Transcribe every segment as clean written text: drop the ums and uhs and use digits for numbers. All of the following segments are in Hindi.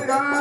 God.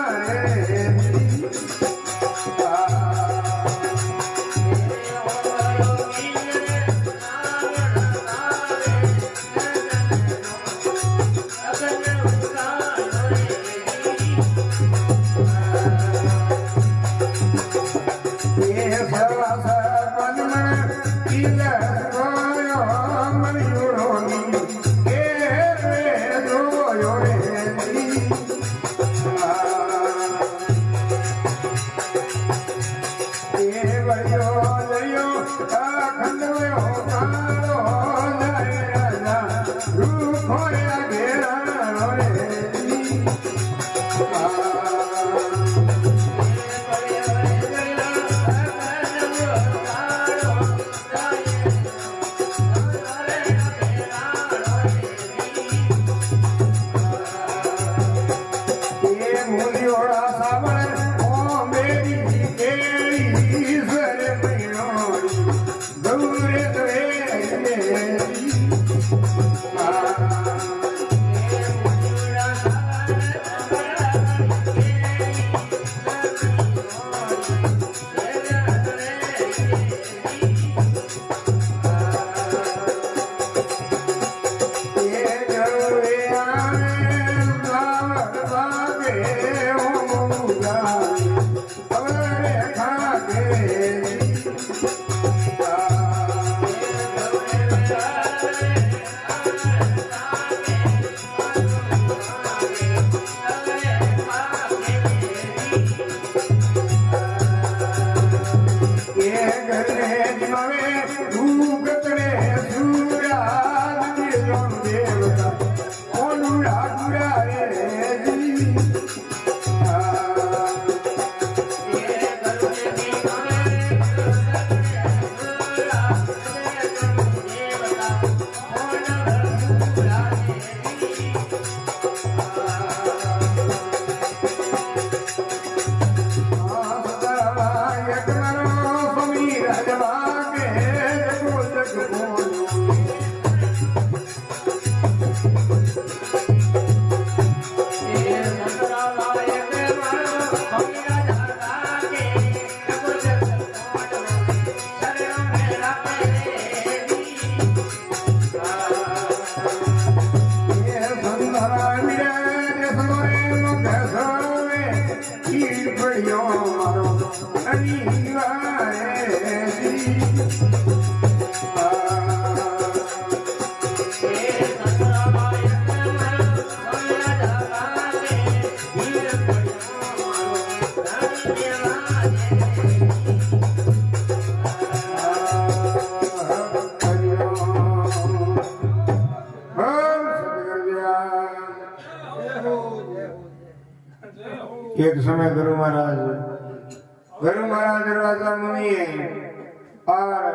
एक समय गुरु महाराज दरवाजा मुनि और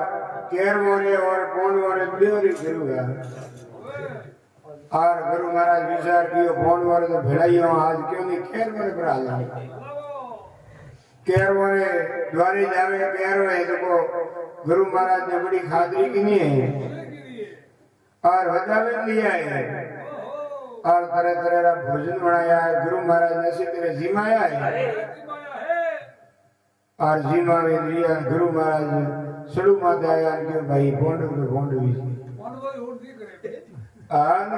केर मोरे और कौन मोरे बेवरी गुरु है और गुरु महाराज विचार कियो कौन मोरे तो भिड़ाइयो आज क्यों नहीं केर मोरे पर आला केर मोरे द्वारे जावे केर है तो गुरु महाराज ने बड़ी खातरी की नहीं है और वजावे लिया है और तरह तरह का भोजन बनाया है गुरु महाराज ने से तेरे जिमाया है और जिमा में लिया गुरु महाराज सड़ू माते आया कि भाई बोंड भी आन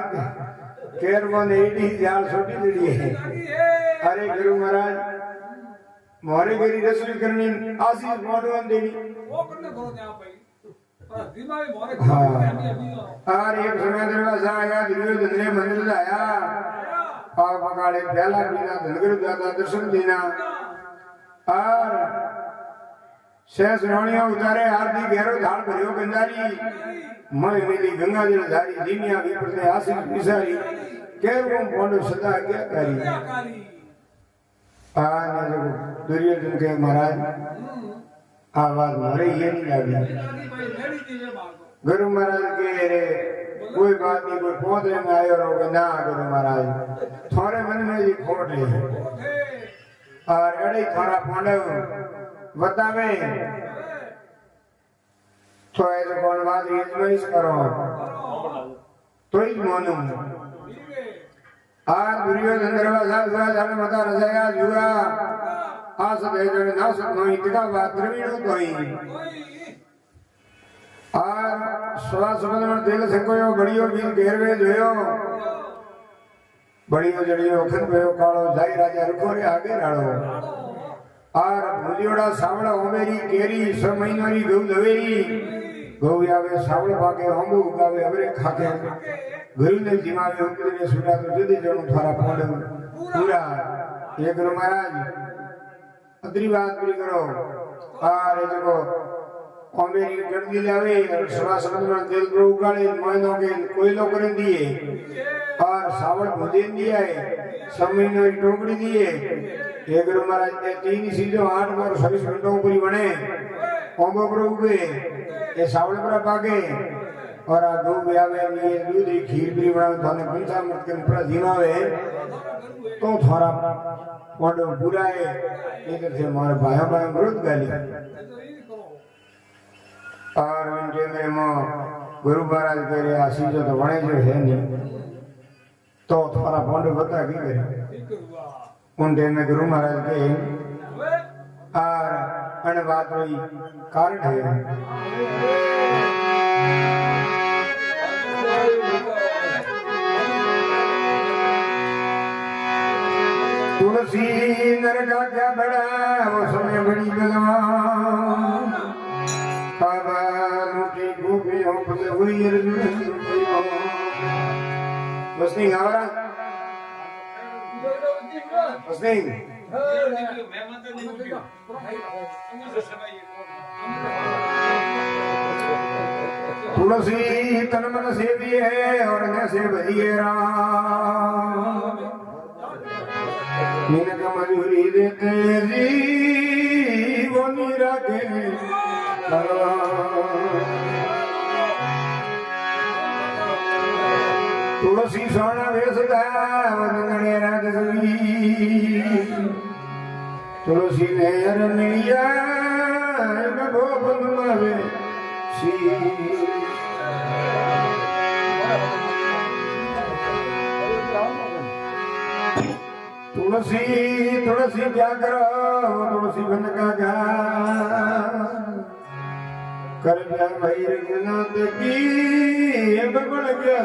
केर मन एडी जाल छोटी दड़ी है अरे गुरु महाराज मोरे गरी रसोई करनी आशीष मोडवन देनी वो करने करो यहां भाई दिमा में मोरे और एक समय दरवाजा आया दुर्योधन ने मंदिर आया और पकाड़े प्याला पीना धनगर दादा दर्शन देना और शेष रोणिया उतारे आरती घेरो धाड़ भरियो गंजारी मैं मिली गंगा जल धारी दीनिया विपर ने आशीष पिसारी केर को बोंडो सदा क्या करी आने जो दुर्योधन के महाराज आवाज मारे ये नहीं लगी गुरु महाराज के रे कोई बात नहीं कोई पौधे में आयो रो ना गुरु महाराज थोड़े मन में ये खोट है और अड़े थोड़ा पांडव बतावे तो ऐसे कौन बात ये करो तो ही मानू आज दुर्योधन दरवाजा हुआ जाने मता रजाया जुआ आस दे जने ना सब नो इतका बात द्रविणो तोई और सवा सबद में दिल से कोयो बड़ियो भी घेरवे जोयो बड़ियो जड़ियो खन भयो कालो जाई राजा रुको रे आगे राड़ो और भुजियोड़ा सावड़ा ओमेरी केरी सब महीनोरी गौ दवेरी गौ आवे सावड़ पाके होंबू उगावे अबरे खाके गुरु ने जिमावे उनके ने सुना तो जदी जणो थारा पोंडे पूरा ये गुरु महाराज अदरी बात पूरी करो और ये देखो ओमेरी गंदी जावे और सवा समंदर दिल को उगाड़े महीनों के कोयलो करे दिए और सावड़ भोजन दिया है सब महीनों की टोकरी दिए ये गुरु महाराज ने 3 सीजो 8 और 26 घंटों पूरी बने ओंबो प्रभु के ये सावड़ पर पाके और आ दो ब्यावे लिए दूध की खीर भी बनाओ थाने पंचामृत के ऊपर जीवावे तो थोड़ा पोंडो पूरा है इधर से मारे भाया भाया विरोध गाली और उनके में मो गुरु महाराज कह रहे आशीष तो बने जो है नहीं तो थोड़ा पोंडो बता की करे उन टाइम में गुरु महाराज के और अन बात हुई कारण है तुलसी नर का क्या बड़ा वो समय बड़ी बलवान बाबा लूटी गोपियों पर हुई बसनी गावरा बसनी तुलसी तन मन से भी है और न से बजिए राम इनका मजूरी देते जी वो नीरा के तुलसी सोना वेसदा वंदने राजवी तुलसी ने अरनिया नभो बंधुमावे सी तुलसी तुलसी क्या करो तुलसी बन का गा कर दिया भाई रघुनाथ की बन गया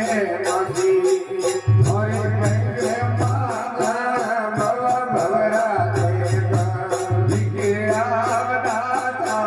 मासी और के माता भव भवरा देव दिखे आवदाता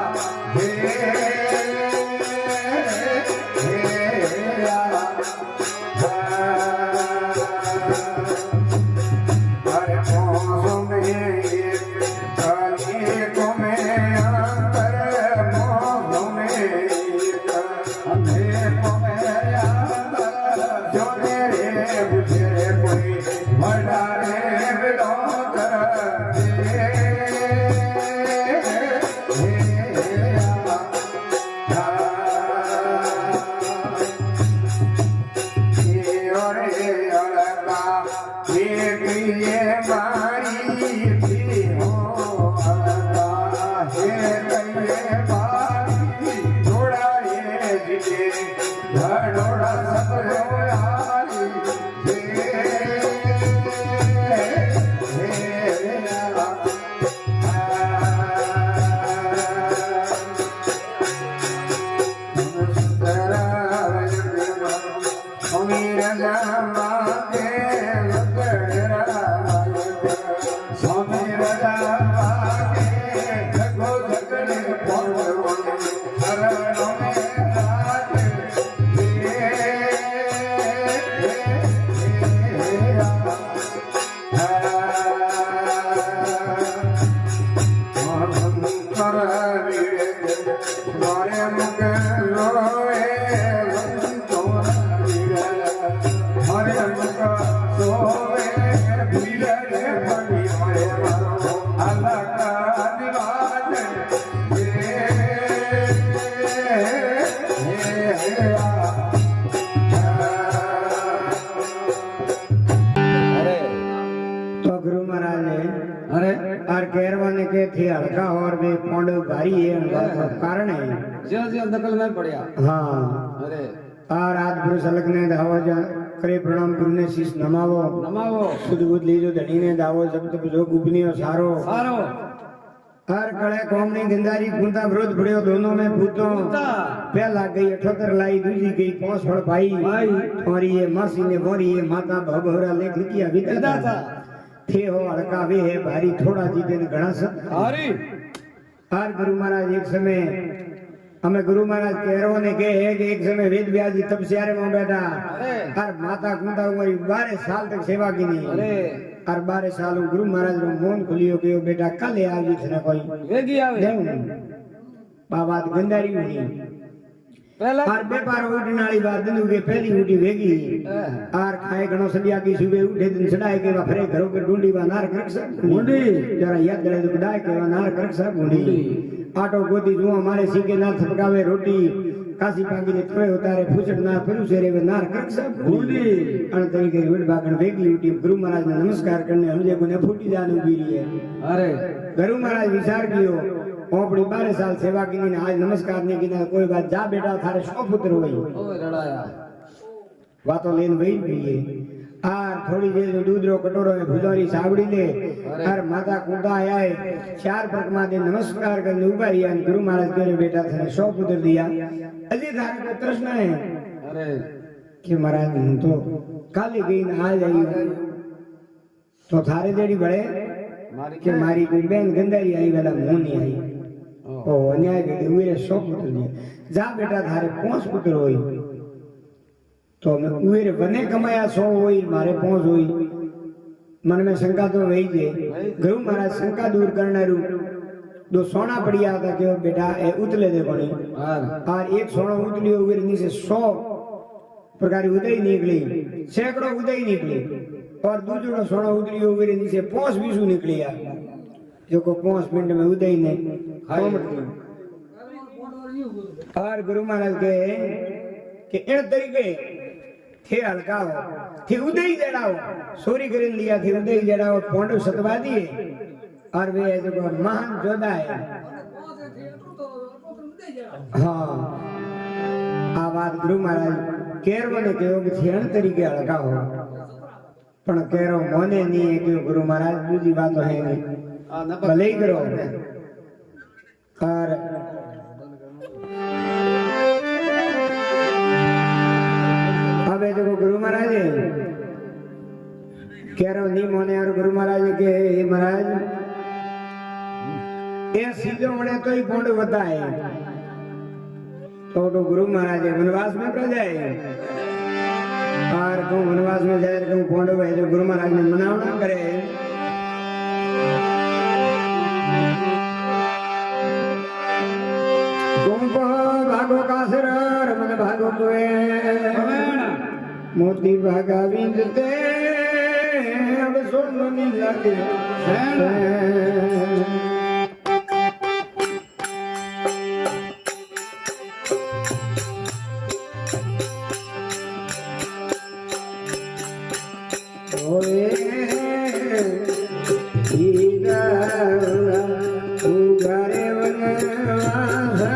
हे थे हल्का और वे पौंड भारी है कारण है जो दखल में पड़या हाँ अरे और आज पुरुष अलग ने धावो करे प्रणाम गुरु ने शीश नमावो नमावो सुध बुध लीजो धनी ने धावो जब तक जो गुपनियो सारो सारो हर कड़े कौम ने गंदारी कुंता विरोध बड़े दोनों में भूतों पहला गई 78 लाई दूसरी गई 5 फड़ भाई और ये मासी ने बोरी ये माता भवरा लेख लिखिया विदा था थे हो हड़का वे है भारी थोड़ा जी दिन घना सब हारी हर गुरु महाराज एक समय हमें गुरु महाराज कह ने कहे है कि एक समय वेद व्यास जी तपस्या में बैठा हर माता कुंता उमरी 12 साल तक सेवा की नहीं अरे हर 12 साल गुरु महाराज रो मोन खुलियो के बेटा कल आवी थे कोई वेगी आवे बाबा गंदारी हुई पहला हर व्यापार उठने वाली बात दिन के पहली उठी वेगी आर खाए गणो संध्या की सुबह उठे दिन चढ़ाए के फरे घरों के ढूंढी नार करक सब ढूंढी जरा याद करे तो खुदाए के नार करक सब ढूंढी आटो गोदी जो हमारे सीके नार थपकावे रोटी काशी पागी ने थोड़े उतारे फुचट नार फिर सेरे वे नार करक सब ढूंढी अन तरीके उठ बागन वेगी उठी गुरु महाराज ने नमस्कार करने हमजे को ने फूटी जान उभी रही है अरे गुरु महाराज विचार कियो अपनी 12 साल सेवा की ने आज नमस्कार ने की ना कोई बात जा बेटा थारे 100 पुत्र होई ओए रड़ाया वातो लेन वही भी है आर थोड़ी देर में दूध रो कटोरो में फुलोरी सावड़ी ले हर माता कुंडा आया है 4 परमा दे नमस्कार करने उबारी है गुरु महाराज करे बेटा थारे 100 पुत्र दिया अजी थारे को तृष्णा है अरे कि महाराज हूं तो काली गई ना आज आई तो थारे देड़ी बड़े कि मारी कोई बहन गंदारी आई वाला मुंह नहीं आई ओ अन्याय के हुए 100 पुत्र दिए जा बेटा थारे 5 पुत्र होई तो मैं उरे बने कमाया 100 होई मारे 5 होई मन में शंका तो वही जे गुरु महाराज शंका दूर करने रू दो सोना पड़िया था कि बेटा ए उतले दे बनी और एक सोना उतलियो उरे नीचे 100 प्रकार उदय निकली सैकड़ों उदय निकली और दूसरो सोना उतलियो उरे नीचे 5 बीसू निकली यार जो को 5 मिनट में उदय ने और गुरु महाराज के कि इन तरीके थे हल्का हो थे उदय जड़ाओ सोरी कर लिया थे उदय जड़ाओ पोंडो सतवा दिए और वे जो महान जोधा है हाँ आ बात गुरु महाराज केरव ने कहो कि थे इन तरीके हल्का हो पण केरो मोने नहीं है कि गुरु महाराज दूसरी बात है नहीं भले ही करो और अबे जो गुरु महाराज कह रहा नहीं मोने और गुरु महाराज के हे महाराज ये सीधो मने तो ही पोंड बताए तो गुरु महाराज वनवास में कर जाए और को वनवास में जाए को पोंड है जो गुरु महाराज ने मनावना करे गुंपो भागो कासर मन भागो कोए मोती भागा विंदते अब सोनो नी लगे ओए ईदा उगारे वनवासा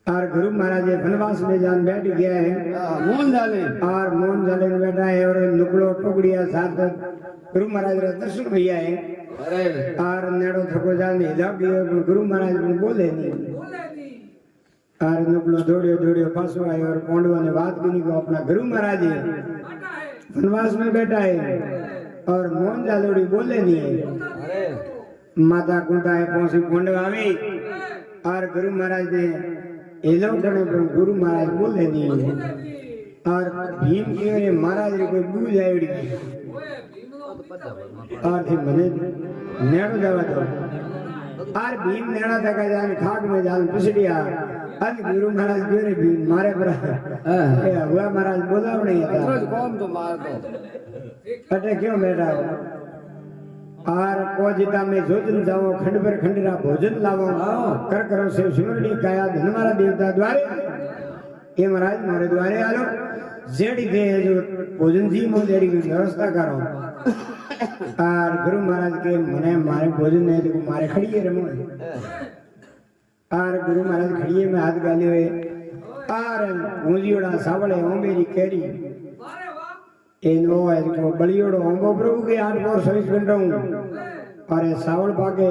और गुरु महाराज वनवास में जान बैठ गया है मोहन जाले और मोहन जाले में बैठा है और नुकड़ो टुकड़िया साथ गुरु महाराज रा दर्शन भैया है और नेड़ो थको जान हिला गयो गुरु महाराज ने बोले नहीं और नुकड़ो दौड़ियो दौड़ियो पासो आयो और पोंडवा ने बात की को अपना गुरु महाराज वनवास में बैठा है और मोहन जालोड़ी बोले नहीं है माता कुंटा है पहुंची पोंडवा आई और गुरु महाराज ने गुरु महाराज बोले नहीं और भीम की महाराज ने कोई बूझ आई और थी मने नेणो जावा तो आर भीम नेणा तका जान खाक में जान पिसड़िया अज गुरु महाराज गोरे भीम मारे पर ए हुआ महाराज बोलाव नहीं था रोज कौन तो मार दो अटे क्यों बैठा आर को जिता में जोजन जाओ खंड पर खंडरा भोजन लावो कर करो से सिमरनी काया धन मारा देवता द्वारे ये महाराज मारे द्वारे आलो जेड़ी दे जो भोजन जी मो जेड़ी की व्यवस्था करो और गुरु महाराज के मने मारे भोजन ने तो मारे खड़िए रमो और गुरु महाराज खड़िए में हाथ गाले हुए और मुंजियोड़ा सावले ओंबेरी केरी एनो है जो बलियोड़ो ओंबो प्रभु के 8 और सर्विस बन रहा हूं और सावल पाके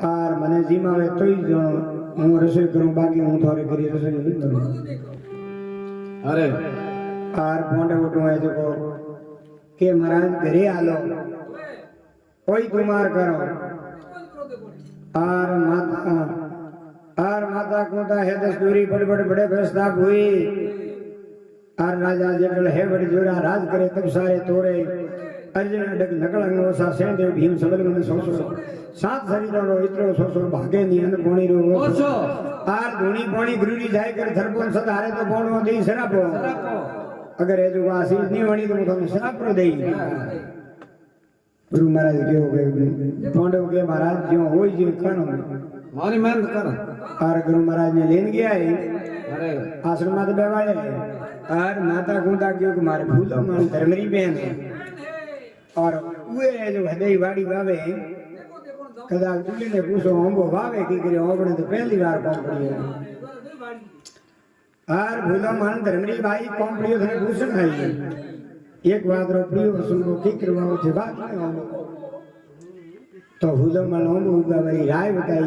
और मने जी मावे तोई जो हूं रसोई करूं बाकी हूं थोड़े करी रसोई नहीं करूं अरे और फोंडे उठो है जो के महाराज घरे आलो कोई कुमार करो और माता कोता है दस्तूरी बड़े बड़े प्रस्ताव हुई और राजा जगल है बड़ी जोरा राज करे तब सारे तोड़े अर्जुन अडक नकल अंगो सा सेंदेव भीम सबल मन सोसो सात शरीरों रो इतरो सोसो भागे नियन कोणी रो ओसो आर धूनी कोणी गुरुरी जाय कर थरपोन सद हारे तो बोणो देई सरापो अगर ये जो आशीष नहीं होनी तो मुझे शराब रो देई गुरु महाराज के हो गए पांडव के महाराज जो होई जो कनो मारी मेहनत कर और गुरु महाराज ने लेन गया है अरे आश्रम में बेवाड़े और माता गुंडा क्यों कि मारे फूलो मान धर्मरी बहन और उए जो हदई वाड़ी वावे कदा दूल्हे ने पूछो हमको वावे की करे ओबड़े तो पहली बार कौन पड़ी और फूलो मान धर्मरी भाई कौन पड़ी थे पूछन है एक बात रो प्रियो सुनो की करवाओ थे बात नहीं तो फूलो मान हमको उगा भाई राय बताई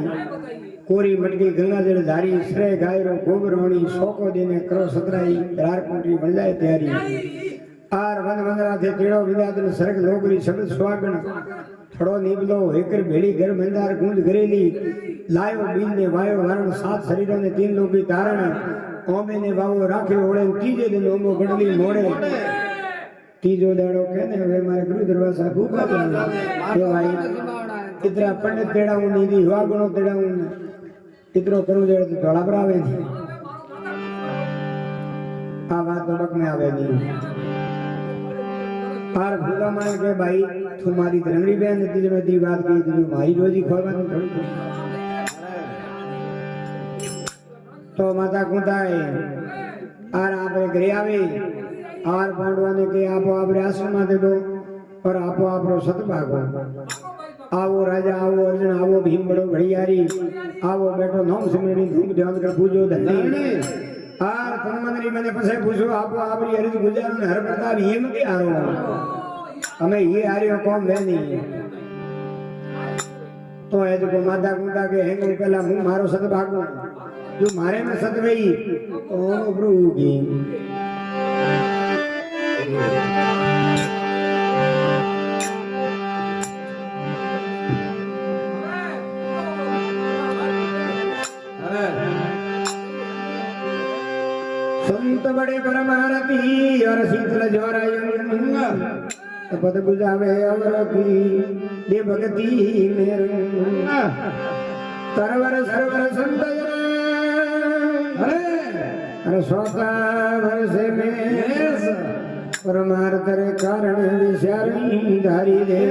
कोरी मटकी गंगा जल धारी श्रे गायरो गोबरोणी सोको देने करो सतराई रार कुंटी बन जाए तैयारी आर वन वंदरा थे तेड़ो विदादन सरग लोगरी शब्द स्वागन थोड़ो निबलो हेकर भेड़ी घर मंदार गूंज घरेली लायो बीज ने वायो वरण 7 शरीरों ने 3 लोग की तारण ओमे ने वावो राखे ओड़े तीजे दिन ओमो गडली मोड़े तीजो दाड़ो कहने वे मारे गुरु दरवाजा भूखा ये भाई इतना पंडित तेड़ा उनी दी हुआ गुणो तेड़ा उन इतरो करू जेड़ तो थोड़ा बरावे नहीं आ बात तो बक में आवे नहीं और भूला माने के भाई तुम्हारी धर्मरी बहन ने तीजे में दी बात की तुम भाई रोजी खोवा तो थोड़ी तो माता कुंता है और आप घरे आवे और पांडवा ने के आपो आप आश्रम में दे दो और आपो आप रो सतभागो आवो राजा आवो अर्जुन आवो भीम बड़ो घड़ियारी आवो बैठो नाम सिमरनी धूम ध्यान कर पूजो धन्य आर तनमंदरी मैंने पसे पूछो आपो आपरी हरित गुजारो ने हर प्रताप ये में के आरो हमें ये आरियो कौन है नहीं तो है जो माता गुंडा के हेंगो पहला मुंह मारो सतभागो जो मारे में सत गई तो प्रभु की संत बड़े परमारती और शीतल ज्वरायंगा पद बुझावे अवर की दे भक्ति मेरे तरवर सरवर संत अरे सोता वर्षे में परमार्थ रे कारण विचारी धारी दे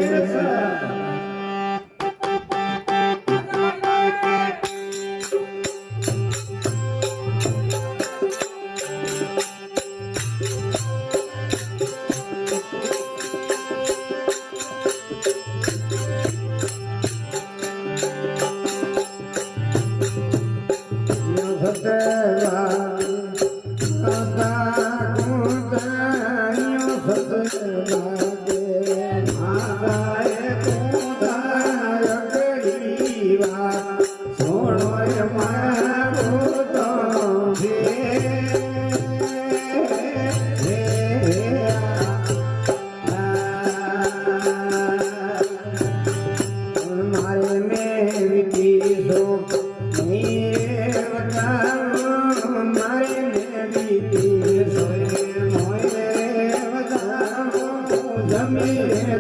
Amen.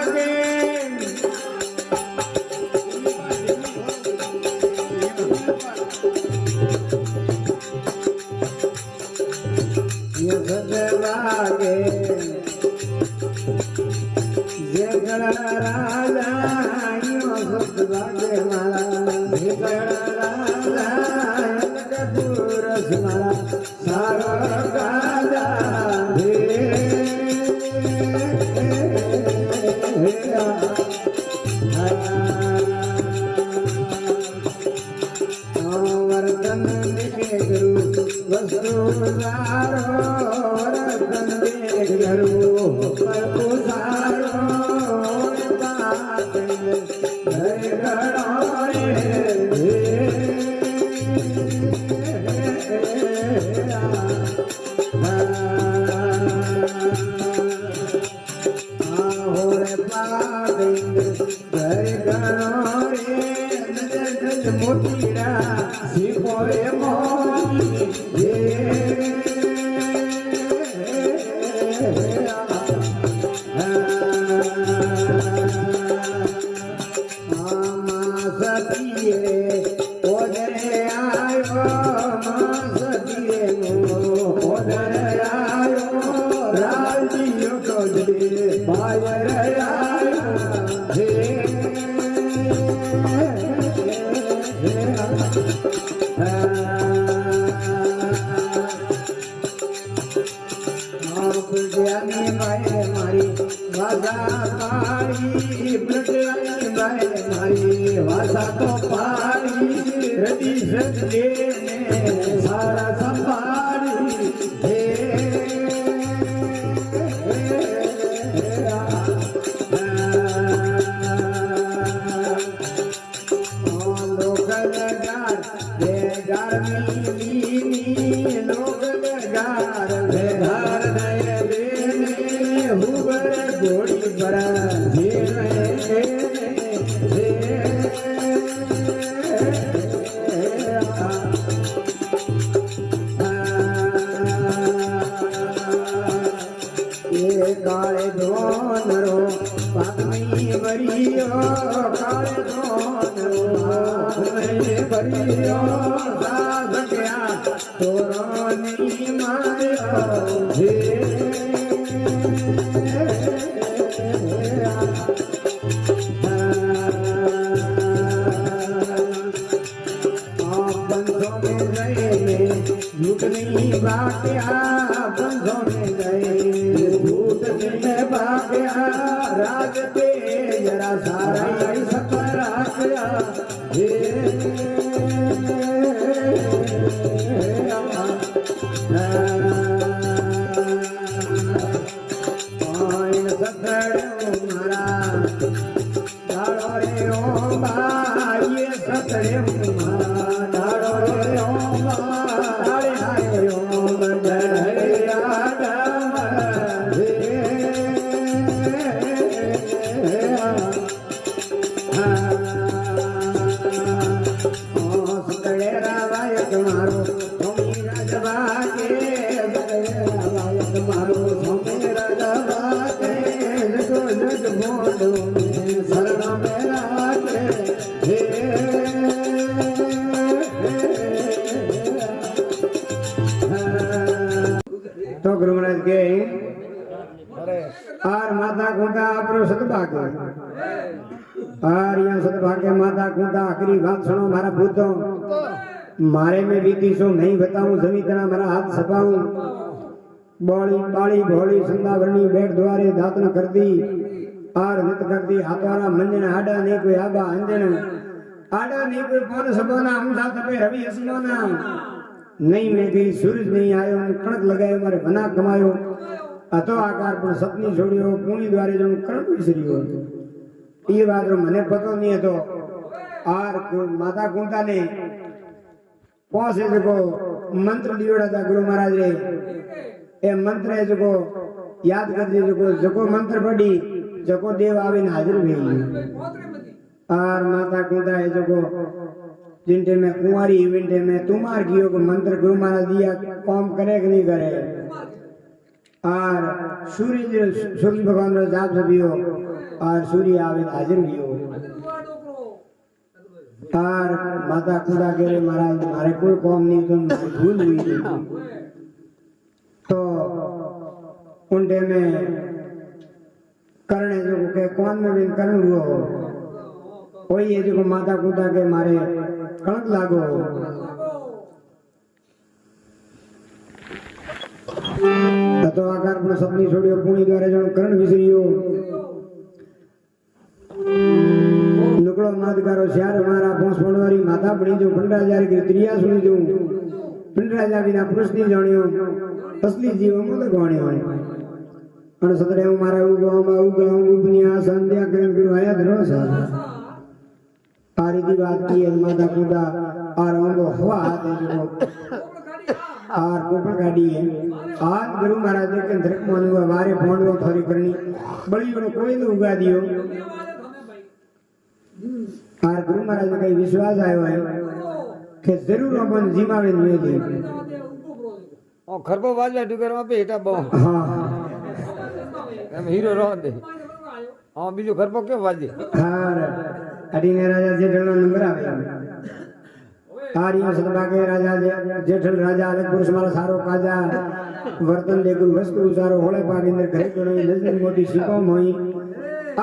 लागे ये सद लागे जगड़ राजा यो सद लागे मारा जगड़ राजा कपूरस मारा सारा राजा वर्तन के गुरु वस्तुसारो वर्तन के गुरु वस्तुसारो मोतीरा सिपोए मोती सतिए ओदरे आयो सतिए ओदरे आयो राजियो तो दे बायर आयो मारी वाजा पारी मारी वाजा तो पारी रति सजने सारा संभारी गोड़ी बड़ा ये काले धोनरो पानी बरियो काले धोनरो पानी बरियो साध गया तोरो नहीं मारियो झूठ नहीं बाकिया बंधों में गए झूठ में बाकिया राज पे जरा सारा सफर आया मारा रे ओम ये सतरे मारा रे ओम तो गुरु महाराज के आर माता कुंता आपरो सतभाग्य आर यहाँ सतभाग्य माता कुंता आखिरी बात सुनो मारा भूतो मारे में बीती सो नहीं बताऊं जमी तरह मेरा हाथ सपाऊं बॉली बाली भोली संदावरणी बैठ द्वारे दातन कर दी आर नित कर दी हाथवारा मंजन आडा नहीं कोई आबा अंजन आडा नहीं कोई पौन सबोना हम साथ पे रवि हसीनोना नहीं मैं गई सूरज नहीं आयो कणक लगायो मारे बना कमायो अतो आकार पर सपनी छोड़ियो पूणी द्वारे जो कणक विसरियो ये बात रो मने पतो नहीं है तो आर माता कुंता ने पहुंचे जो मंत्र दियोड़ा था गुरु महाराज रे ए मंत्र है जो याद कर दे जो मंत्र पढ़ी जो देव आवे हाजिर हुई आर माता कुंता है जो जिनटे में कुंवारी विंटे में तुम्हार कियो को मंत्र गुरु महाराज दिया काम करे कि नहीं करे और सूर्य भगवान रो जाप सबियो और सूर्य आवे हाजिर हुयो और माता खुदा के रे महाराज मारे कोई कौम नहीं तो भूल हुई थी तो उन टाइम में करने जो के कौन में भी करण हुओ कोई ये जो माता खुदा के मारे कणक लागो तो आकार पर सपनी छोड़ियो पुणी द्वारा जण करण विसरियो नुकड़ो मादकारो श्यार हमारा पोंस पड़वारी माता बणी जो पंडराजा की त्रिया सुनी जो पंडराजा बिना पुरुष नहीं जानियो असली जीव मत गणियो अन सतरे मारा उगा उपनिया संध्या करण गुरुआया धरो सा तारी दी बात की माता खुदा और हमको हवा आते जो और कोपड़ गाड़ी है आज गुरु महाराज के अंदर मानवा वारे फोन थोड़ी करनी बड़ी बड़ो कोई तो उगा दियो और गुरु महाराज का विश्वास आयो है कि जरूर अपन जीवावे में दे ओ खरबो वाला डुगर में बेटा बो हां हम हीरो रो दे हां बीजो खरबो के वाजे हां अडीने राजा जेठल नंबर आवे आर्य सदबा के राजा जेठल राजा अलग पुरुष माला सारो काजा वर्तन लेकर वस्तु सारो होले पाक इंदर घरे कोई नजर मोटी सिको मोई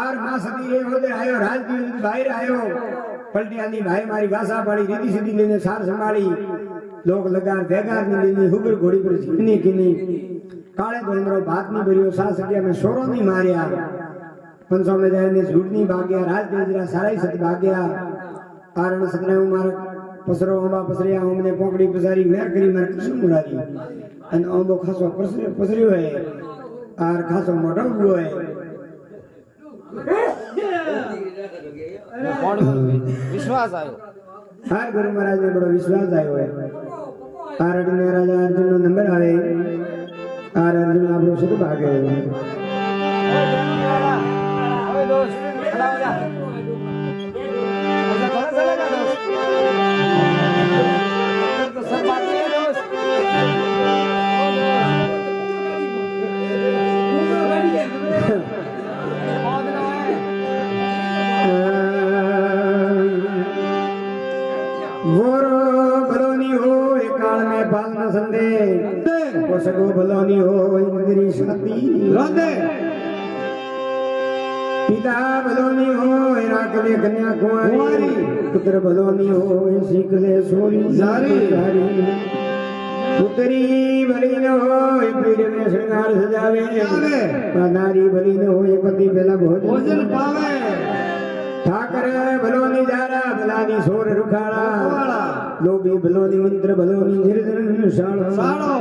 और मां सती रे होदे आयो राज की बाहर आयो पलटी आली भाई मारी गासा पड़ी रीति सीधी लेने सार संभाली लोग लगार बेगार नहीं लेनी हुबर घोड़ी पर जीतनी किनी काले धोंदरो बात नहीं भरियो सास सकिया में सोरो नहीं मारिया पंसों में जाने झूठ नहीं भाग्या राज तेजरा सारा ही सत भाग्या कारण सतने उमर पसरो ओबा पसरिया ओमने पोकड़ी पसारी मेर करी मेर कृष्ण मुरारी अन ओबो खासो पसरियो है और खासो मोटो हुओ है विश्वास आयो हर गुरु महाराज ने बड़ो विश्वास आयो है और अर्जुन राजा अर्जुन नो नंबर आवे और अर्जुन आपरो सुख भागे ओए दोस्त खड़ा हो जा ऐसा थोड़ा चलेगा दोस्त तो सब बात है दोस्त वोरो भलोनी हो काल में पालना संदे पोसको भलोनी हो इंद्री शक्ति रोंदे पिता भलोनी हो राकले कन्या कुंवारी पुत्र भलोनी हो सीखले सोरी जारी पुत्री भली न हो पीर में श्रृंगार सजावे नारी भली न हो पति बेला भोजन पावे ठाकर भलोनी जारा भलानी सोर रुखाड़ा लोभी भलोनी मंत्र भलोनी निर्धन साड़ो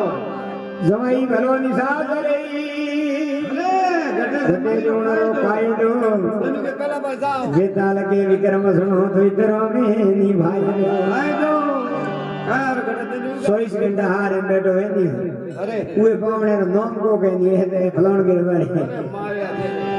जवाई भलोनी सासरे घटे जोणरो कायडो तनु के पहला बजाओ वेताल के विक्रम सुनो तो इधरो में निभाई आइडो कार घटे तनु 24 घंटा हारे बैठो है नी अरे उए पावणे रो नाम को के नी है ते फलाण के बारे मारे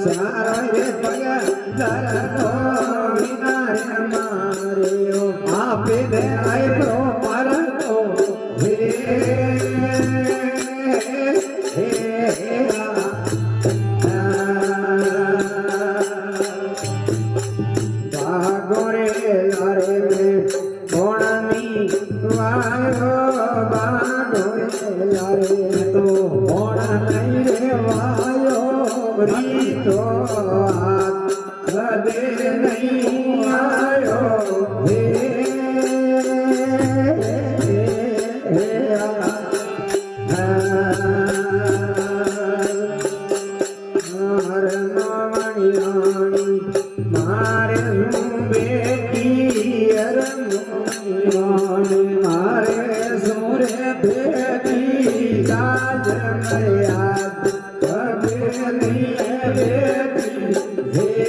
સારે પગ દરનો વિનાય મારે આપે દે આયરો મારતો ભાગોરે લારે મે ભોણાની વાયો ભાગોરે લારે તો ભોણા નહીં રે વાયો રીતો હાથ કદે નહીં આયો હે મારે બેટી મારે સોરે બેટી કાજ યાદ કબે નહીં બેટી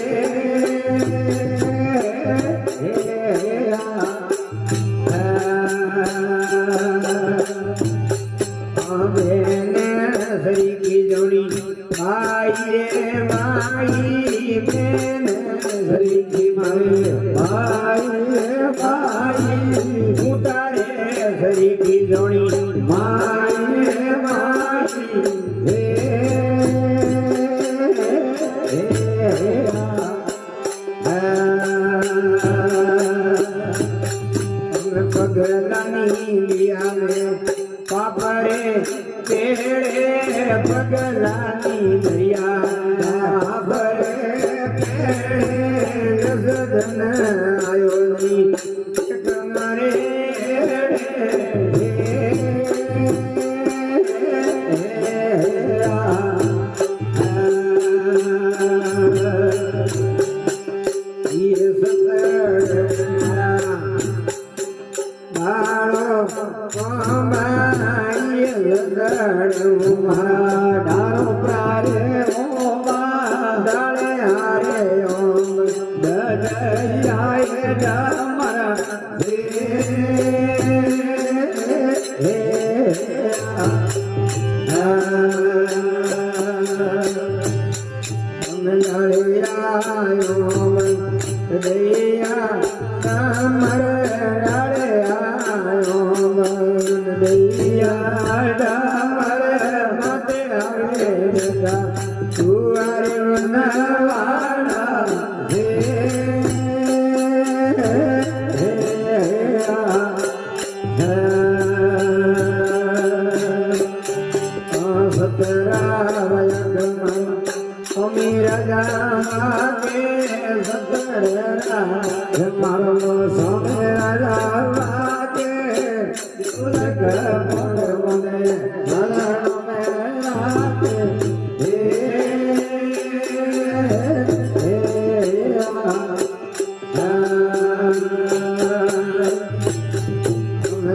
हरी की जोड़ी भाई रे माई बेन हरी की माई भाई रे भाई उतारे हरी की जोड़ी माई रे माई पगलानी लिया में पापरे पेड़े पगलानी दरिया पापरे पेड़े नजदन आयो नी कमरे ये सब ડારો પ્રારે ઓમા ડાળે હારે ઓમ દદયાય ડમરા દયા કમર ડાળે આયો દયા ડામર માતે આવે બેટા તુઆરે વનવાડા હે સતરા વયગમ અમી રાજા કે સતરા મારો સ્વામી રાજા કે ઉલગ મને લલણ મે રાતે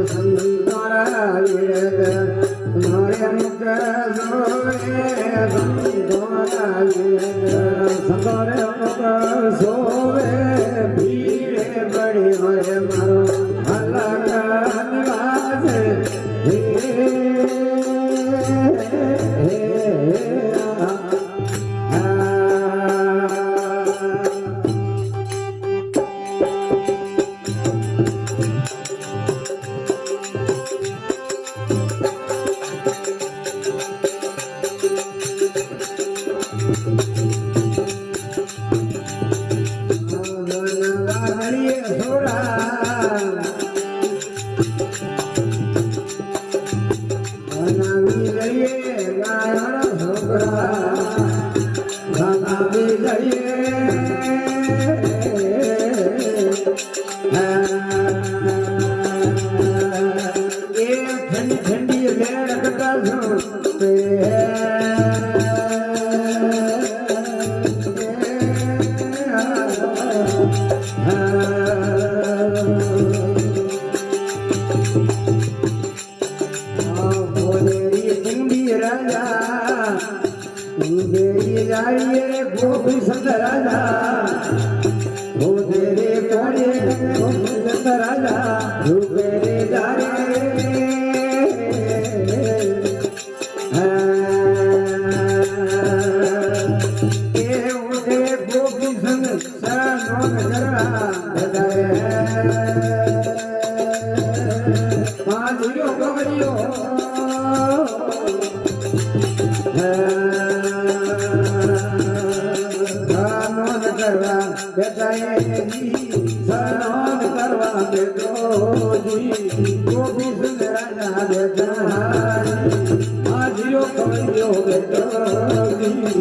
સંતારા વિરદ મારે મુખ જોએ સંતારા વિરદ સંતારે મુખ સોવે ભીડે બડી મરે મારો અલગ નિવાસ બેટાએની શરણ કરવા બેઠો જી ગોપી સુંદર રાજા બેટાજી માજીઓ કવૈયો બેઠો જી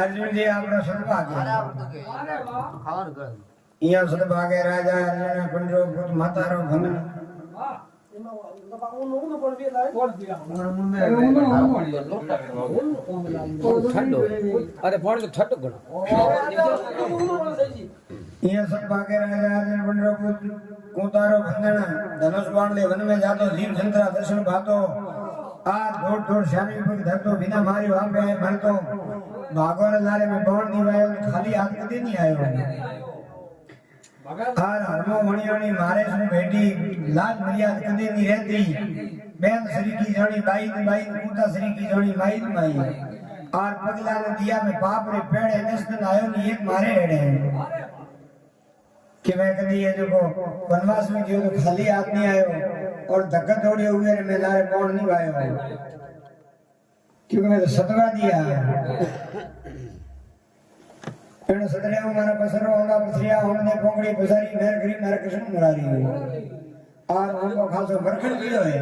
अर्जुन आपणो सदभाग्य यहाँ सदभाग्य राजा अर्जुन पंडो पुत मातारो धन अरे फोन तो छट गणो यहाँ सदभाग्य राजा अर्जुन पंडो पुत कोतारो भंगण धनुष बाण ले वन में जातो जीव जंतरा दर्शन भातो आज थोड़ श्यामी पर धरतो बिना मारी वहां पे भरतो भागोर नारे में पवन दीवायो खाली हाथ कदे नहीं आयो हार हरमो मणियोनी मारे सुन बेटी लाज मर्याद कदे नहीं रहती बेन श्री की जोड़ी बाई पूता श्री की जोड़ी माई और पगला ने दिया में पाप रे पेड़े नस्न आयो नहीं एक मारे हेड़े कि मैं कदी ये जो वनवास में जो खाली हाथ नहीं आयो और धक्का दौड़े हुए रे मेलारे पौन नहीं वायो क्योंकि मैं तो सतवा दिया एने सतरे मारा पसरो होगा पसरिया हमने पोंगड़ी पसारी मेर करी मेरा कृष्ण मुरारी और हमको खासो बरखड़ कियो है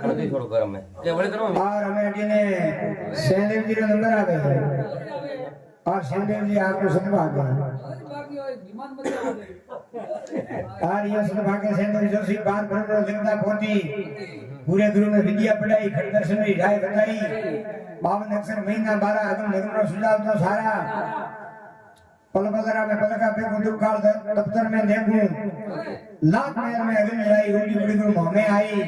हल्दी थोड़ो गरम है ये बड़े करो और हमें ने सेदेव जी रो नंबर आवे और सेदेव जी आपको सतवा गए और ये सतवा के सेदेव जोशी बार भरो जिंदा पोती पूरे गुरु में विद्या पढ़ाई खड़ दर्शन में राय बताई 52 अक्षर महीना 12 अगम नगम रो सुझाव तो सारा पलपदरा में पलका पे गुरु काल दफ्तर में देखूं लाख मेल में अगम लड़ाई होली बड़ी गुरु मोहमे आई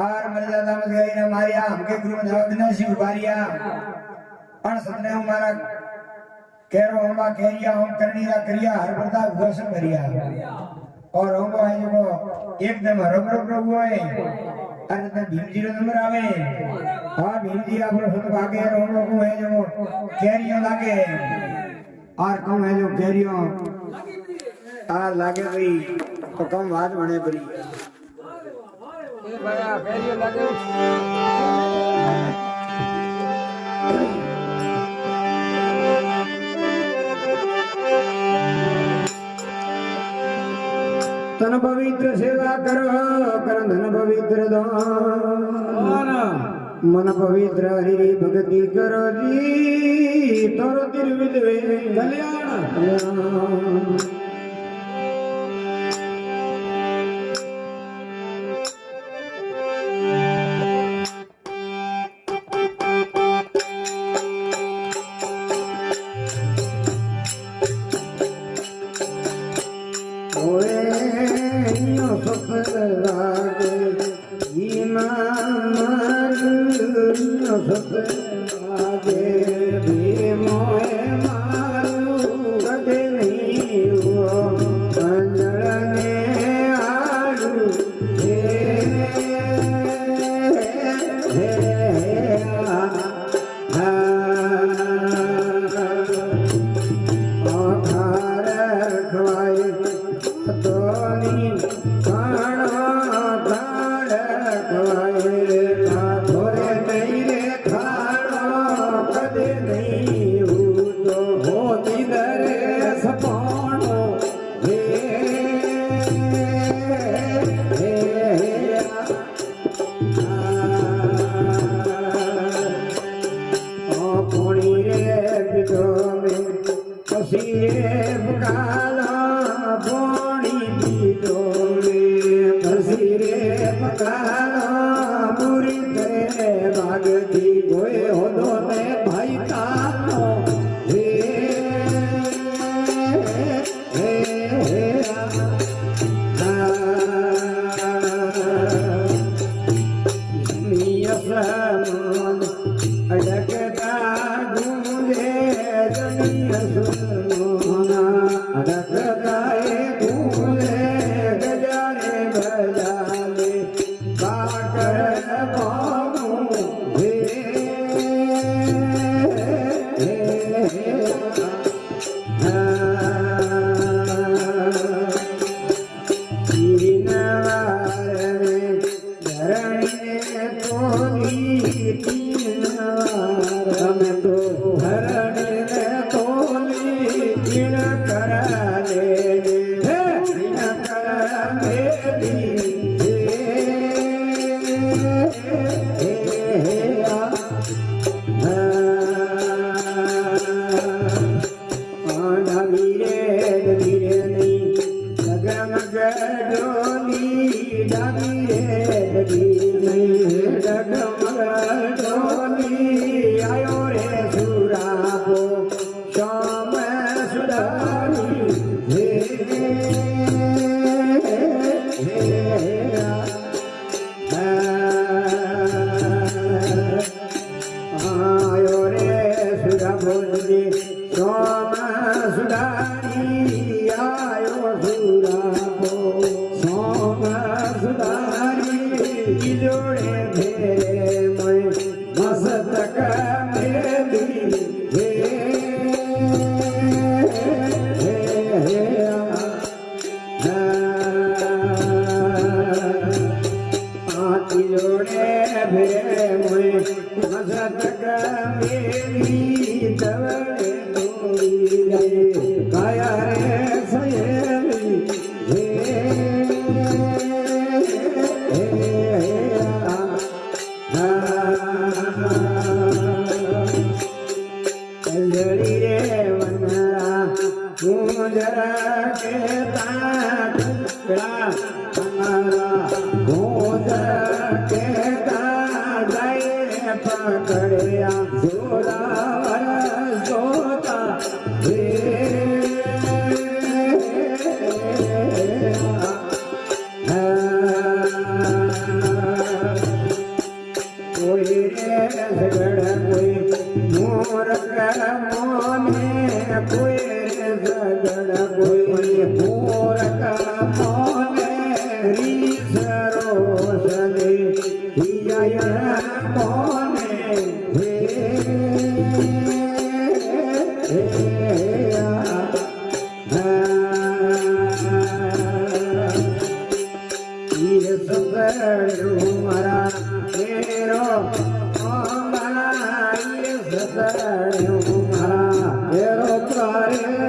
और मर्यादा मत गई ना मारिया हमके गुरु में विनाशी उबारिया और सतने हमारा केरो हमा केरिया हम करनी रा करिया हर प्रताप घोषण भरिया और हमको है जो एकदम रब प्रभु है अरे तो भीम जी रो नंबर आवे हां भीम जी आपरो सुत भागे रोनो को है जो केरियो लागे और कम है जो केरियो आ लागे भाई तो कम बात बने पड़ी ए भैया केरियो लागे तन पवित्र सेवा करो कर धन पवित्र दान मन पवित्र हरि भक्ति करो जी तोरो तिरविदवे कल्याण ભેરે મોય મસતક મેલી તવડે દોડી રે કાયા રે સયેલી જડી રે વનરા ગુંજરા કે તાકડા અમારા ગુંજરા કે તાડાય પકડ્યા જોરાવર જોતા કોઈ રે ઝગડ કોઈ મોરક મોને કોઈ રે ઝગડ કોઈ મોરક મોને રીસરો સદે હિયા મોને મારા તેરો મારા તેરો તારે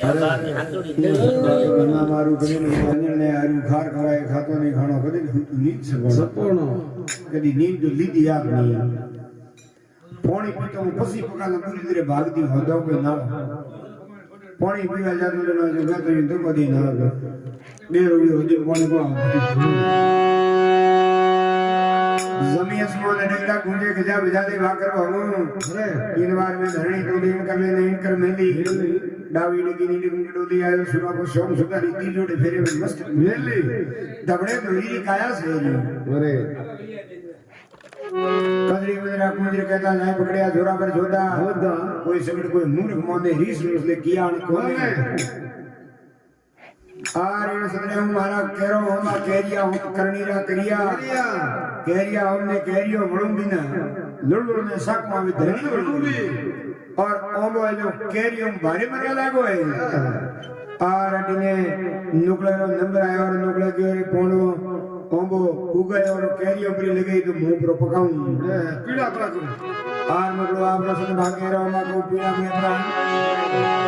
બારની હાથોડી તેડી ઘણા મારું કરીને વાંજણને આરું ખાર ખવાય ખાતો નહીં ખાણો કદી નીંદ સપોણો કદી નીંદ લીધી આપ નહીં પાણી પીતો હું પછી પકાના પૂરી ધીરે ભાગતી હોદો કોઈ ના પાણી પીવા જાતો જનો જો ગાતો તો કદી ના આવે બે રૂપિયા સુધી પાણી કો जमीन स्मोल अनेका गुंजे गजा बजाते वाकर भगवान अरे तीन बार में धरणी टोली कर ले नहीं कर मेली डावी लगी नीली गुंगे टोली आयो सुना को सोम सुधा रीति जोड़े फेरे में मस्त मेली दबड़े धोरी काया से अरे कदरी वजरा कुंजर कहता जाए पकड़िया जोरा पर जोदा कोई सगड़ कोई मूर्ख मोने रीस उसने किया कोने आरे सदने हमारा केरो होमा केरिया हम करनी रा करिया केरिया हमने केरियो वड़ुंबी ना लुड़लुड़ ने साक में भी धरनी वड़ुंबी और ओमो जो केरियो भारी मरवा लागो है आरे ने नुकले रो नंबर आयो और नुकले के रे पोणो ओमो उगे और केरियो परी लगी तो मुंह पर पकाऊं पीड़ा पड़ा करो आर नुकलो आप रसन भागे रो मा को पीड़ा में पड़ा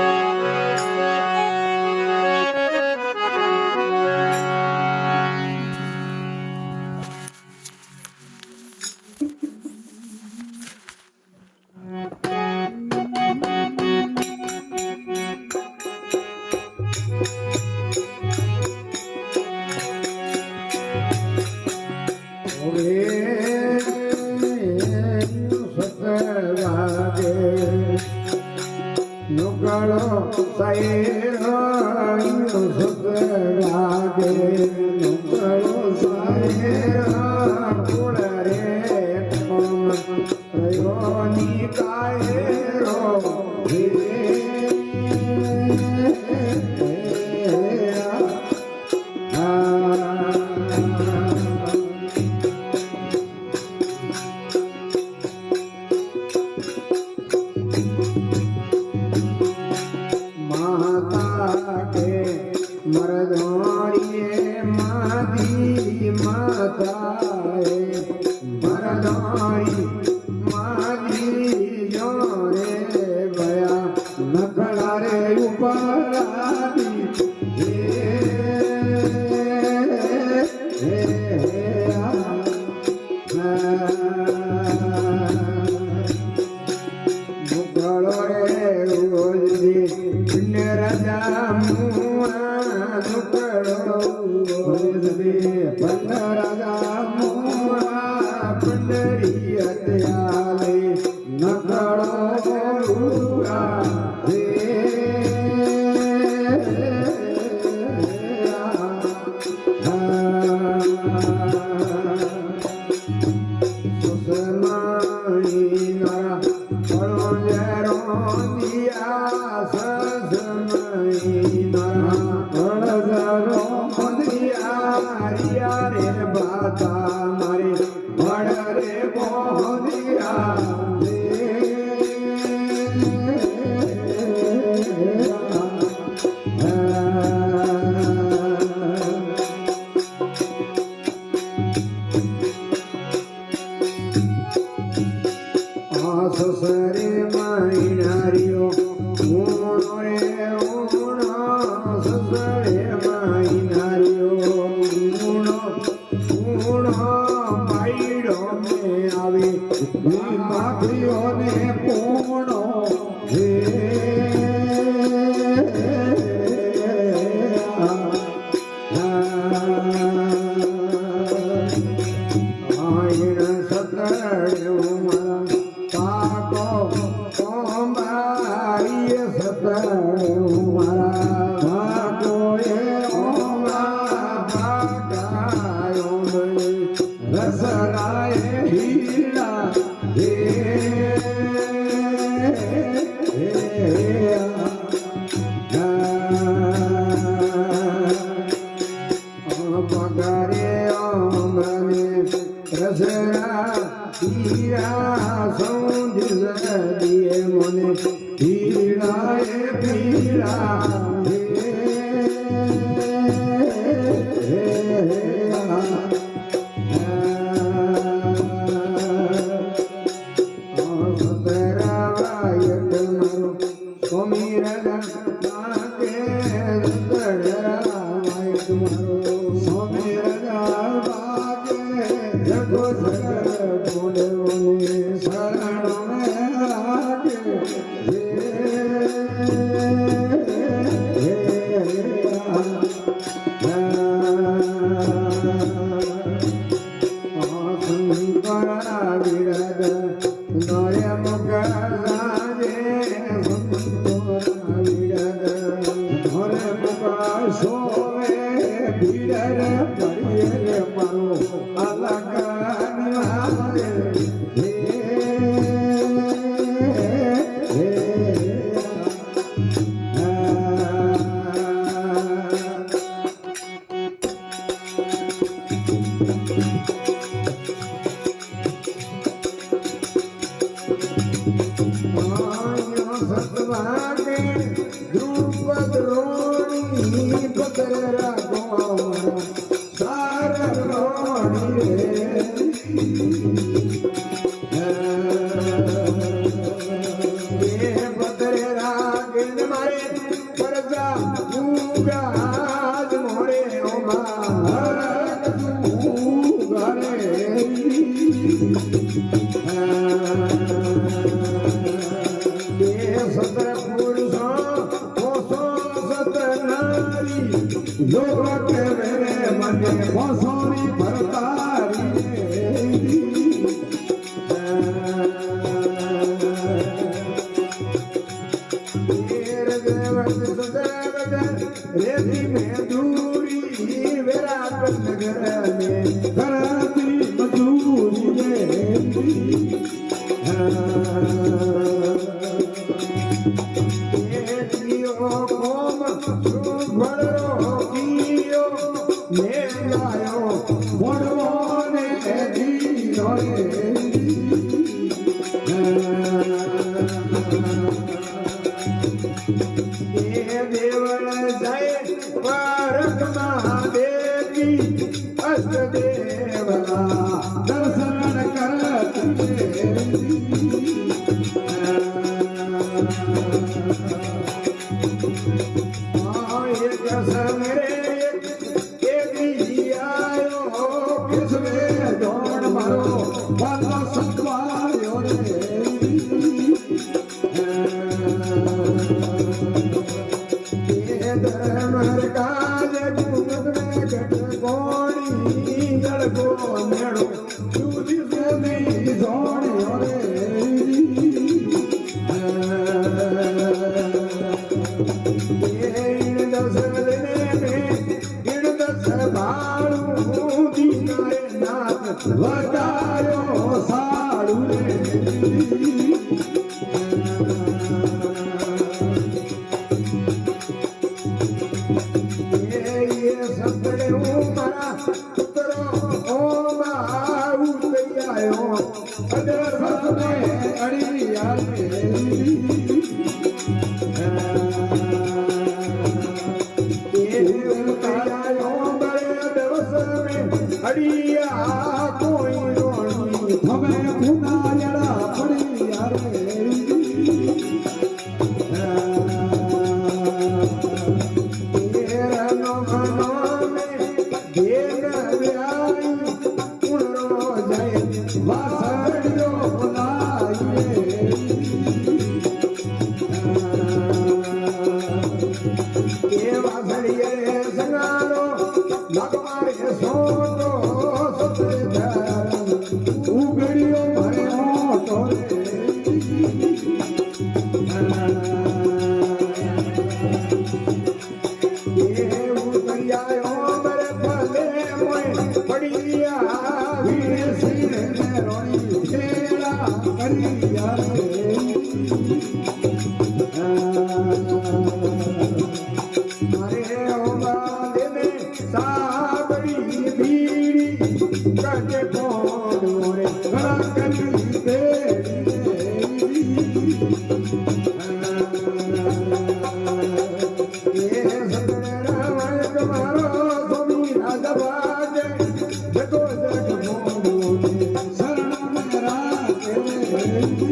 Thank you.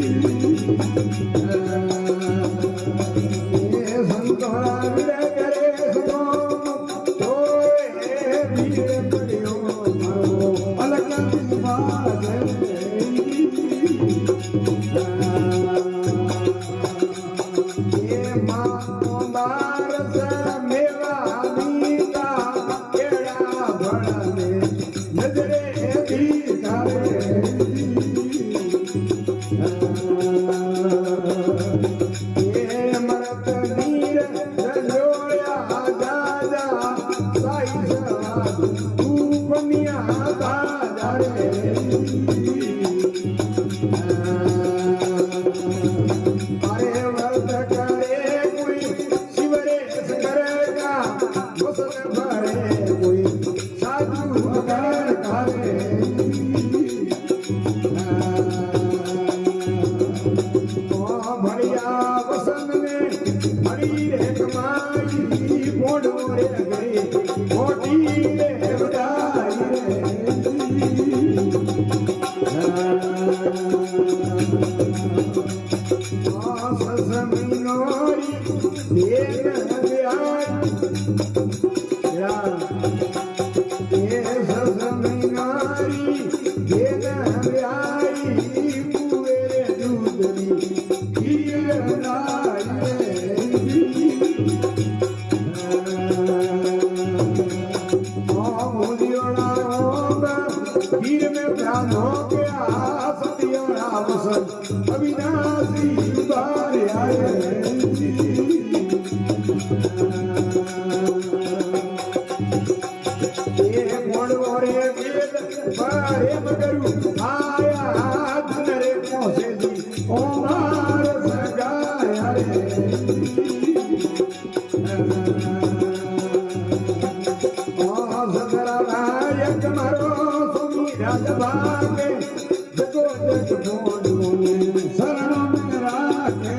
अरे व्रत करे कोई शिवरे करेगा मुसल भरे कोई साधु कर करे बढ़िया वसन में बड़ी रे कमाई बोडो रे गई मोटी रे बधाई ससमिनोरी देव ब्याज ये ससमिनारी देव ब्याई कुएरे दूधरी हीर वीर में प्राण हो गया सत्योड़ा वसन अविनाशी बार आए ये मोड़ो रे वेद बारे मगरू आया नरे पहुंचे जी ओमार सगाया रे नायक मरो सुमी राजभागे जगो जग बोलो शरण में राखे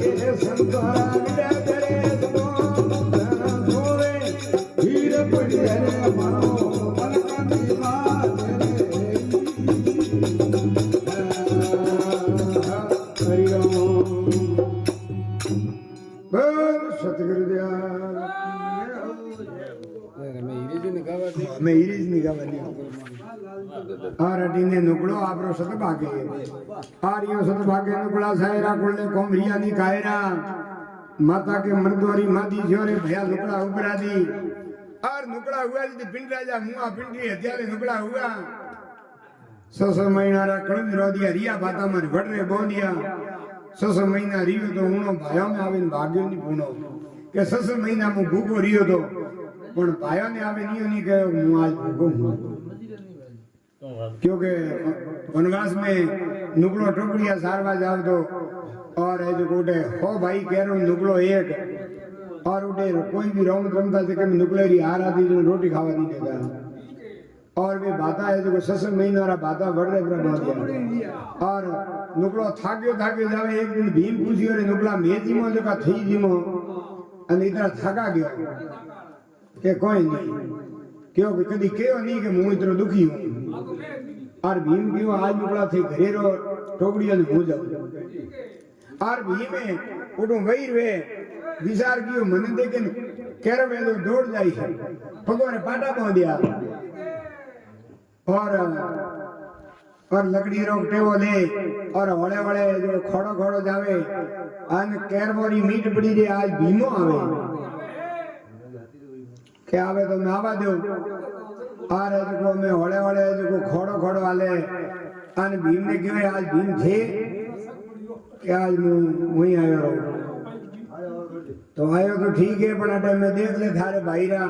ये संतरा विदा करे तो सोवे हीर पड़ी रे मरो पलकन की बात हरि ओम सतगुरुदेव मैं हीरीज निगाह वाली और अटीने नुकड़ो आपरो सतभागे आरियो सतभागे नुकड़ा सायरा कुलने कोमरिया नी कायरा माता के मर्दोरी मादी जोरे भया नुकड़ा उबरा दी और नुकड़ा हुआ जी पिंड राजा मुआ पिंडी हत्याले नुकड़ा हुआ सो महीना रा कण रोदिया रिया बाता मर वडरे बोंदिया सस महीना रियो तो हुणो भायो में आवे भाग्यो नी पूनो के सस महीना मु भूखो रियो तो पण भायो ने आवे नियो नी कहो मु आज भूखो हूं क्योंकि वनवास में नुकड़ो टोकरिया सारवा जाव तो और है जो गोटे हो भाई केरो नुकड़ो एक और उठे कोई भी रौम रमता से के नुकड़े री हार आती जो रोटी खावा दी देता और वे बाता है जो सस महीना रा बाता वडरे पर दिया और नुकड़ो थाक्यो जावे एक दिन भीम पूछियो रे नुकड़ा मेजीमो जो का थई जीमो અને इतना थाका गयो के कोई नहीं क्यों कि कदी केयो नहीं कि मु इतना दुखी हूं और भीम क्यों आज नुकड़ा थे घरे रो टोकड़िया ने भूल जाओ और भीम में उठो वही वे विचार कियो मन देखे केरो वे दौड़ जाई है भगवान पाटा पो दिया और लकड़ी रो टेवो ले और हड़े हड़े जो खड़ो खड़ो जावे अन केरमोरी मीट पड़ी रे आज भीमो आवे के आवे तो मैं आवा दो आर जो मैं हड़े हड़े जो खड़ो खड़ो आले अन भीम ने कहे आज भीम थे के आज मैं वही आयो रो तो आयो तो ठीक है पण अटे मैं देख ले थारे भाईरा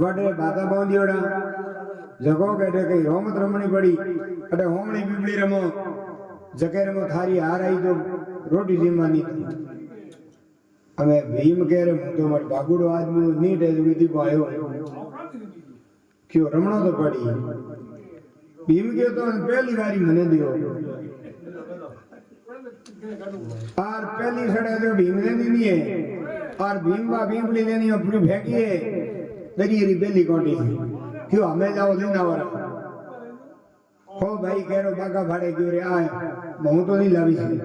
वडे बाता बोंदियोड़ा जगो केटे कई रोमत रमणी पड़ी अटे होमणी बीबड़ी रमो जके रमो थारी हार आई तो रोटी जीमानी हमें भीम कह रहे तो मर बागुड़ो आदमी नीट है विधि को आयो क्यों रमणो तो पड़ी भीम के तो पहली बारी मने दियो और पहली सड़े जो भीम लेनी नहीं है और भीम बा भीमड़ी लेनी अपनी फेंकी है तेरी पहली कोटी क्यों हमें जाओ लेना वाला हो भाई कह रो बागा भाड़े क्यों रे आए बहु तो नहीं लावी थी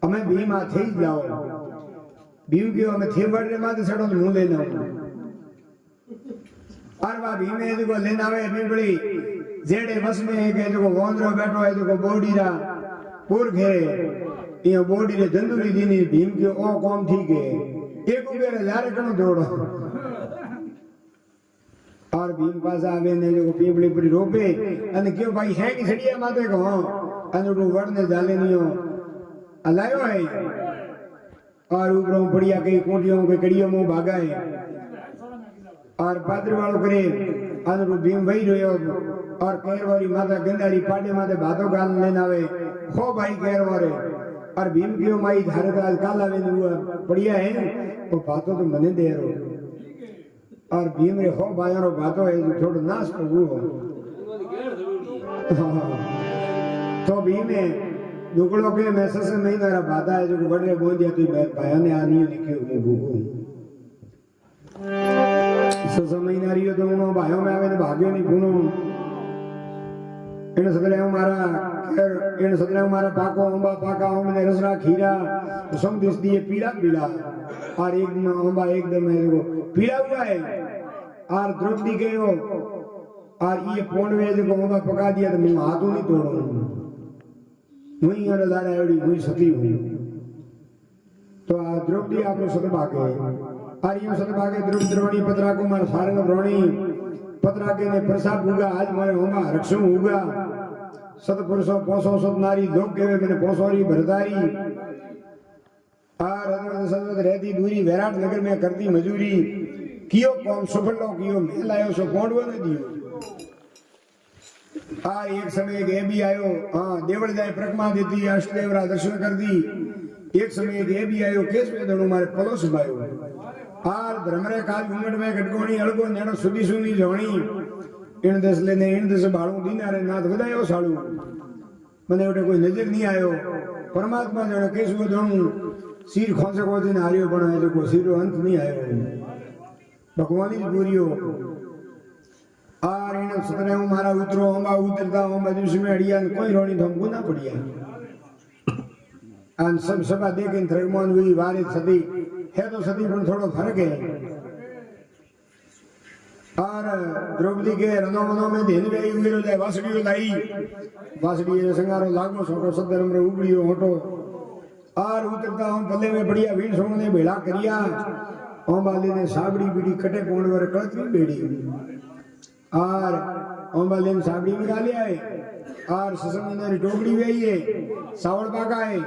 हमें भीम हाथे ही जाओ भीम क्यों हमें थे बढ़ रे माते सड़ो मुंह लेना और बा भीम है जो लेना वे भीमड़ी जेड़े बस में है के जो वोंदरो बैठो है जो बोडी रा पूर घेरे ये बोडी रे जंदुली दीनी भीम के ओ कौन ठीक है एक उबेरे लारे कनो दौड़ो और भीम पास आवे ने जो पीपड़ी पड़ी रोपे अने क्यों भाई है कि सड़िया माते को अने वो वड़ने जाले नियो अलायो है और ऊपरों बढ़िया कई कोटियों के कड़ियों मुंह भागा है और पादरी वालों करे अनुरूप भीम वही रहो और केर वाली माता गंदारी पाटे माते भातो गाल लेना आवे हो भाई केर वाले और भीम की माई धारे आज काला वे हुआ बढ़िया है वो भातो तो मने दे रो और भीम रे हो भाई रो भातो है जो थोड़ा नाश प्रभु हो तो भीम है दुगड़ो के मैसेज से नहीं मेरा भाता है जो बड़े बोल दिया तू भाई ने आनी लिखे मैं भूखू समय नारियो तो उनो भाइयों में आवे तो भाग्यो नहीं पूनो इन सदले हमारा खैर इन सदले हमारा पाको अंबा पाका हमने रसरा खीरा तो सम दिस दिए पीला पीला और एक दिन अंबा एकदम है जो पीला हुआ है और द्रौपदी के हो और ये पोंडवे जो अंबा पका दिया तो मैं हाथों नहीं तोड़ूं मुई और दादा एड़ी मुई सती हूं तो द्रौपदी आपने सतभागे और यूं सतभागे द्रौपदी पत्रा कुमार सारंग ब्रोणी पत्रा के ने प्रसाद हुआ आज मारे होमा रक्षु हुआ सतपुरुषों पोसो सत नारी लोग के मैंने पोसोरी भरदारी और सतत रहती दूरी विराट नगर में करती मजूरी कियो कौन सफलो कियो मैं लायो सो पोंडवा ने दियो आ एक समय एक ये भी आयो हाँ देवड़ जाए प्रकमा देती अष्टदेवरा दर्शन कर दी एक समय एक ये भी आयो केस में दोनों मारे पलोस भायो आर भ्रमरे काल घूंघट में गटकोणी अड़को नेड़ो सुधी सुनी जोणी इन दस लेने इन दस बाळू दीनारे नाथ वधायो साळू मने ओटे कोई नजर नहीं आयो परमात्मा जणे केसु दोणू सिर खोसे को दिन हारियो पण है जो सिरो अंत नहीं आयो भगवान ही पूरियो आर इन सतने मारा उतरो अंबा उतरता हम दिवस में अड़िया कोई रोणी धमकू ना पड़िया अन सब सभा देखे थरगमोन हुई वारित सती है तो सती पर थोड़ा फर्क है और द्रौपदी के रनो मनो में धेन गई हुई रो जाए वासड़ी लाई वासड़ी ने संगारो लागो छोटो सदरम रे उबड़ियो होटो और उतरता हम पल्ले में बढ़िया वीण सोण ने भेड़ा करिया ओम बाली ने साबड़ी बीड़ी कटे कोण वर कळती बेड़ी और ओम बाली ने साबड़ी निकाली आए और ससम ने टोकड़ी वेई है सावड़ पाका है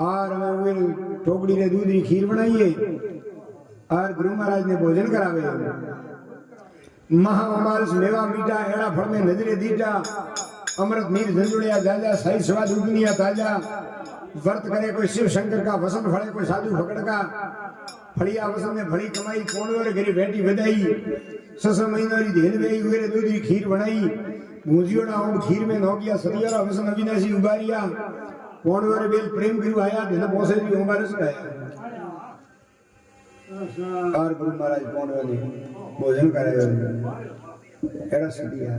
और हमें वे टोकड़ी ने दूध की खीर बनाई है और गुरु महाराज ने भोजन करावे महाअमारस मेवा मीठा एड़ा फल में नजरे दीटा अमृत नीर झंझुड़िया जाजा सही स्वाद उगनिया ताजा व्रत करे कोई शिव शंकर का वसन फड़े कोई साधु फकड़ का फड़िया वसन में फड़ी कमाई कौन वाले घरी बेटी बधाई सस महीनोरी धेन वेई हुए दूध की खीर बनाई भूजियोड़ा और खीर में नौकिया सतियारा वसन अविनाशी उबारिया कौन वाले बेल प्रेम करू आया दिन पोसे भी अमारस गया और गुरु महाराज कौन वाले भोजन कराया एड़ा सदिया